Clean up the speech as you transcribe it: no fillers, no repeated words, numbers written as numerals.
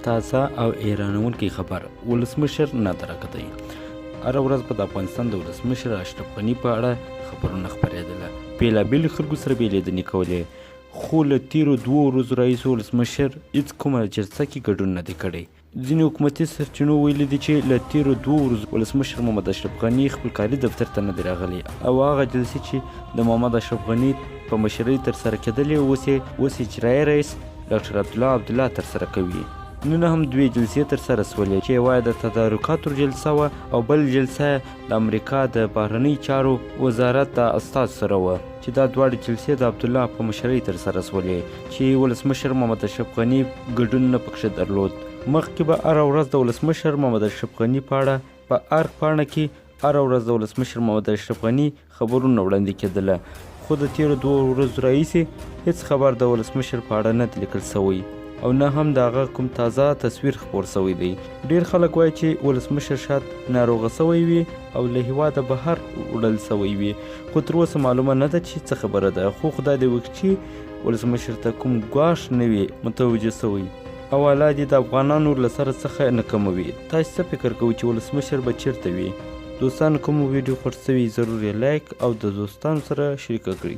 تازه او حیرانوونکی خبر ولسمشر نادرکدی. هره ورځ په د افغانستان د ولسمشر اشرف غني په اړه خبرونه خپرېدله. بېلابېلو خلکو سره به یې لیدنې کولې، خو له تېرو 2 ورځو راهیسې ولسمشر هېڅ کومه جلسه کې ګډون نه دی کړی. ځینې حکومتي سرچینو ویلي دي چې له تېرو 2 ورځو ولسمشر محمد اشرف غني خپل کاري دفتر ته نه دی راغلی او هغه جلسې چې د محمد اشرف غني په مشرۍ ترسره کېدلې اوس اجرایي رئیس ډاکټر عبدالله ترسره کوي. نن هم 2 جلسې ترسره شولې چې یوه د تدارکاتو جلسه وه او بل جلسه د امریکا د بهرنۍ چارو وزارت د استازو سره وه چې دا دواړه جلسې د عبدالله په مشرۍ ترسره شولې چې ولسمشر محمد اشرف غني ګډون نه پکښې درلود. مخکې به هره ورځ د ولسمشر محمد اشرف غني په اړه په ارګ پاڼه کې هره ورځ د ولسمشر محمد اشرف غني خبرونه وړاندې کېدله، خو د تېرو 2 ورځو راهیسې هېڅ خبر د ولسمشر په اړه نه دی لیکل سوی او نه هم د هغه کوم تازه تصویر خپور سوی دی. ډېر خلک وایي چې ولسمشر شاید ناروغه سوی وي او له هېواده بهر وړل سوی وي، خو تر اوسه معلومه نه ده چې څه خبره ده. خو خدای دې وکړي چې ولسمشر ته کوم ګواښ نه وي متوجه سوی او الله دې د افغانانو له سره څخه نه کموي. تاسو څه فکر کوئ چې ولسمشر به چیرته وي؟ دوستانو کوم ویډیو خوښ سوي ضرور یې لایک او د دوستانو سره شریکه کړئ.